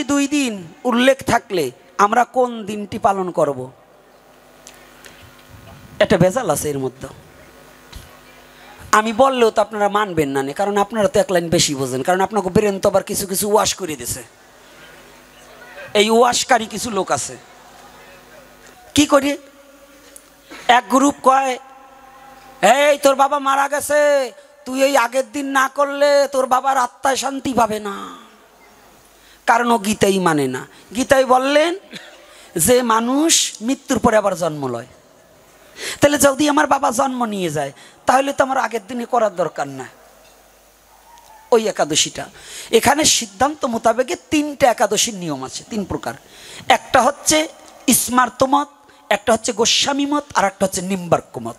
2 দিন উল্লেখ থাকলে আমরা কোন দিনটি পালন করব? এটা ভেজাল আছে এর মধ্যে। আমি বললেও তো আপনারা মানবেন না, কারণ আপনারা তো এক লাইন বেশি বোঝেন, কারণ আপনাকে বেরেন তো আবার কিছু কিছু ওয়াশ করে দিছে। এই ওয়াশকারী কিছু লোক আছে, কি করি এক গ্রুপ কয় এই তোর বাবা মারা গেছে, তুই এই আগের দিন না করলে তোর বাবার আত্মায় শান্তি পাবে না, কারণ ও গীতাই মানে না। গীতাই বললেন যে মানুষ মৃত্যুর পরে আবার জন্ম লয়, তাহলে যদি আমার বাবা জন্ম নিয়ে যায় তাহলে তো আমার আগের দিনে করার দরকার না ওই একাদশীটা। এখানে সিদ্ধান্ত মোতাবেক 3টে একাদশীর নিয়ম আছে, 3 প্রকার। একটা হচ্ছে স্মার্ত মত, একটা হচ্ছে গোস্বামী মত, আর একটা হচ্ছে নিম্বার্ক মত।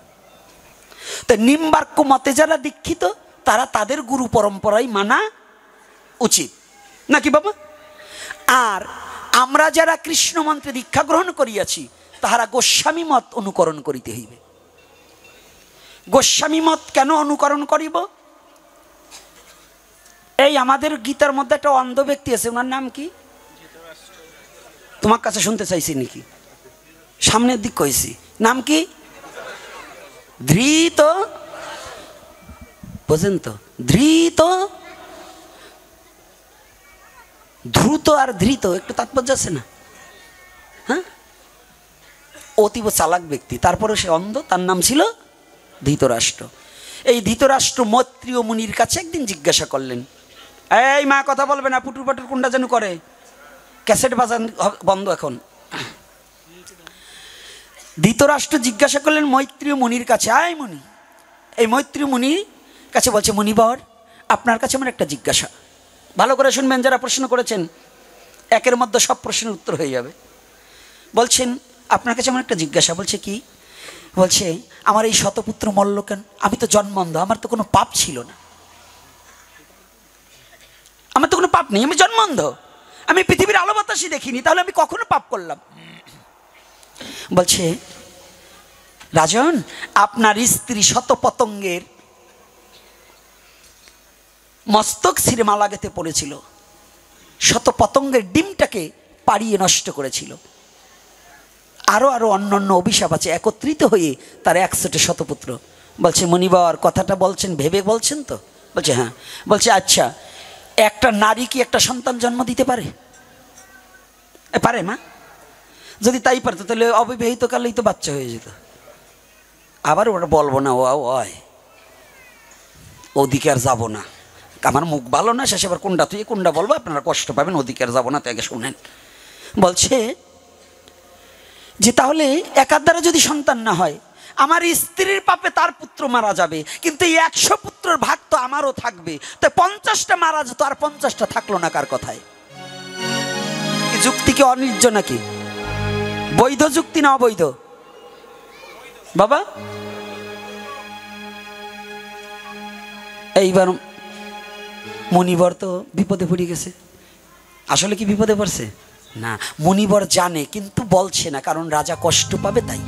তো নিম্বার্ক মতে যারা দীক্ষিত তারা তাদের গুরু পরম্পরাই মানা উচিত নাকি বাবা? আর আমরা যারা কৃষ্ণ মন্ত্রে দীক্ষা গ্রহণ করিয়াছি তাহারা গোস্বামী মত অনুকরণ করিতে হইবে। গোস্বামী মত কেন অনুকরণ করিব? এই আমাদের গীতার মধ্যে একটা অন্ধ ব্যক্তি আছে, ওনার নাম কি? তোমার কাছে শুনতে চাইছি নাকি? সামনের দিক কইছি, নাম কি? ধৃত, বোঝেন তো? ধৃত, ধ্রুত আর ধৃত একটু তাৎপর্য আছে না? হ্যাঁ, অতীব চালাক ব্যক্তি, তারপরে সে অন্ধ। তার নাম ছিল ধৃতরাষ্ট্র। এই ধৃতরাষ্ট্র মৈত্রীয় মুনির কাছে একদিন জিজ্ঞাসা করলেন, এই মা কথা বলবে না, পুটুর পাটুর কোনটা যেন করে, ক্যাসেট বাজান বন্ধ এখন। ধৃতরাষ্ট্র জিজ্ঞাসা করলেন মৈত্রীয় মুনির কাছে, আয় মুনি। এই মৈত্রীয় মুনির কাছে বলছে, মুনিবর আপনার কাছে আমার একটা জিজ্ঞাসা, ভালো করে শুনবেন, যারা প্রশ্ন করেছেন একের মধ্যে সব প্রশ্নের উত্তর হয়ে যাবে। বলছেন আপনার কাছে আমার একটা জিজ্ঞাসা। বলছে কি? বলছে আমার এই শতপুত্র মল্ল কেন? আমি তো জন্মন্ধ, আমার তো কোনো পাপ ছিল না, আমার তো কোনো পাপ নেই, আমি জন্মন্ধ, আমি পৃথিবীর আলো বাতাসই দেখিনি, তাহলে আমি কখনো পাপ করলাম? বলছে রাজন, আপনার স্ত্রী শতপতঙ্গের মস্তক ছিঁড়ে মালা গেঁথে পড়েছিল, শতপতঙ্গের ডিমটাকে পাড়িয়ে নষ্ট করেছিল, আরো আরো অন্যান্য অভিশাপ আছে, একত্রিত হয়ে তার 100টি শতপুত্র। বলছে মুনিবর কথাটা বলছেন ভেবে বলছেন তো? বলছে হ্যাঁ। বলছে আচ্ছা, একটা নারী কি একটা সন্তান জন্ম দিতে পারে? পারে মা? যদি তাই পারতো তাহলে অবিবাহিত কালেই তো বাচ্চা হয়ে যেত। আবার ওটা বলবো না, ওদিকে আর যাবো না, আমার মুখ ভালো না, শেষে আবার কোনটা তুই কোনটা বলবো, আপনারা কষ্ট পাবেন, ওদিকে আর যাবো না, তাকে শুনেন। বলছে যে তাহলে একার দ্বারা যদি সন্তান না হয়, আমার স্ত্রীর পাপে তার পুত্র মারা যাবে, কিন্তু এই 100 পুত্রের ভাগ তো আমারও থাকবে, তো 50টা মারা যেত, আর 50টা থাকলো না কার কথায়? যুক্তি কি অনির্য নাকি? বৈধ যুক্তি না অবৈধ বাবা? এইবার মুনিবর তো বিপদে পড়ে গেছে। আসলে কি বিপদে পড়ছে না, মুনিবর জানে কিন্তু বলছে না, কারণ রাজা কষ্ট পাবে তাই।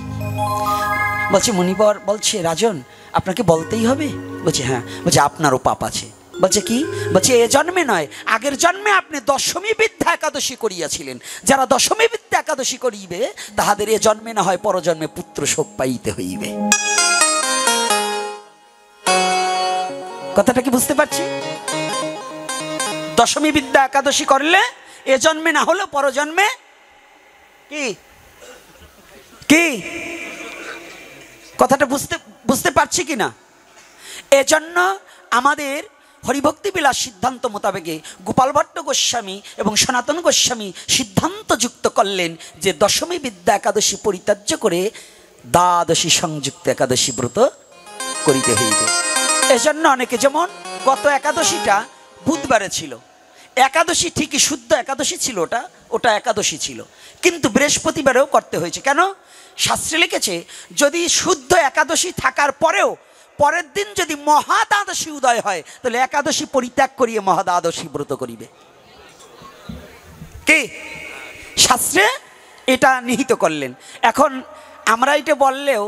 বলছে মুনিবর বলছে রাজন আপনাকে বলতেই হবে? বলছে হ্যাঁ। বলছে আপনারও পাপ আছে। বলছে কি? বলছে এ জন্মে নয়, আগের জন্মে আপনি দশমী বিদ্যা একাদশী করিয়াছিলেন, যারা দশমী বিদ্যা একাদশী করিবে তাহাদের এ জন্মে না হয় পরজন্মে পুত্র শোক পাইতে হইবে। কথাটা কি বুঝতে পারছি? দশমী বিদ্যা একাদশী করলে এ জন্মে না হলেও পরজন্মে কি কি কথাটা বুঝতে পারছি কিনা? এজন্য আমাদের হরিভক্তি বিলাস সিদ্ধান্ত মোতাবেকে গোপাল ভট্ট গোস্বামী এবং সনাতন গোস্বামী সিদ্ধান্ত যুক্ত করলেন যে দশমী বিদ্যা একাদশী পরিত্যাজ্য করে দ্বাদশী সংযুক্ত একাদশী ব্রত করিতে হইবে। এজন্য অনেকে, যেমন গত একাদশীটা বুধবারে ছিল, একাদশী ঠিকই শুদ্ধ একাদশী ছিল, ওটা একাদশী ছিল, কিন্তু বৃহস্পতিবারেও করতে হয়েছে। কেন? শাস্ত্রে লিখেছে যদি শুদ্ধ একাদশী থাকার পরেও পরের দিন যদি মহাদ্বাদশী উদয় হয় তাহলে একাদশী পরিত্যাগ করিয়ে মহাদ্বাদশী ব্রত করিবে। কি শাস্ত্রে এটা নিহিত করলেন। এখন আমরা এটা বললেও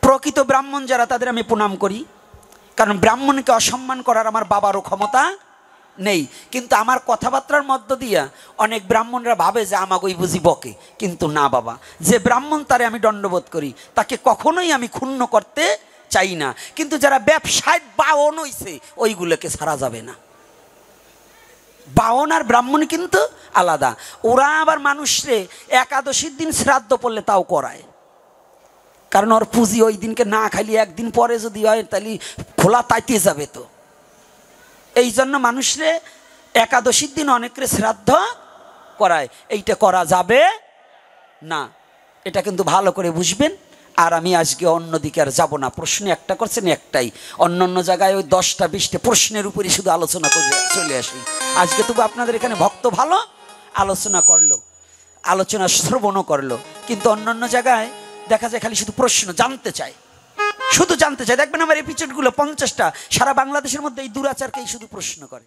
প্রকৃত ব্রাহ্মণ যারা তাদের আমি প্রণাম করি, কারণ ব্রাহ্মণকে অসম্মান করার আমার বাবারও ক্ষমতা নেই। কিন্তু আমার কথাবার্তার মধ্য দিয়া অনেক ব্রাহ্মণরা ভাবে যে আমাকে ওই বুঝি বকে, কিন্তু না বাবা, যে ব্রাহ্মণ তারে আমি দণ্ডবোধ করি, তাকে কখনোই আমি ক্ষুণ্ণ করতে চাই না। কিন্তু যারা ব্যবসায় বাওন হইছে ওইগুলোকে ছাড়া যাবে না। বাওন আর ব্রাহ্মণ কিন্তু আলাদা। ওরা আবার মানুষরে একাদশীর দিন শ্রাদ্ধ পড়লে তাও করায়, কারণ ওর পুঁজি ওই দিনকে না খালি একদিন পরে যদি হয় তাহলে খোলা তাইতে যাবে। তো এই জন্য মানুষরে একাদশীর দিন অনেকের শ্রাদ্ধ করায়, এইটা করা যাবে না। এটা কিন্তু ভালো করে বুঝবেন। আর আমি আজকে অন্যদিকে আর যাবো না। প্রশ্ন একটা করছেন, একটাই, অন্য অন্য জায়গায় ওই 10টা 20টা প্রশ্নের উপরই শুধু আলোচনা করে চলে আসি। আজকে তবু আপনাদের এখানে ভক্ত ভালো আলোচনা করলো, আলোচনা শ্রবণও করলো, কিন্তু অন্য অন্য জায়গায় দেখা যায় খালি শুধু প্রশ্ন জানতে চায়, শুধু জানতে চায়। দেখবেন আমার এপিসোডগুলো 50টা, সারা বাংলাদেশের মধ্যে এই দুরাচারকেই শুধু প্রশ্ন করে।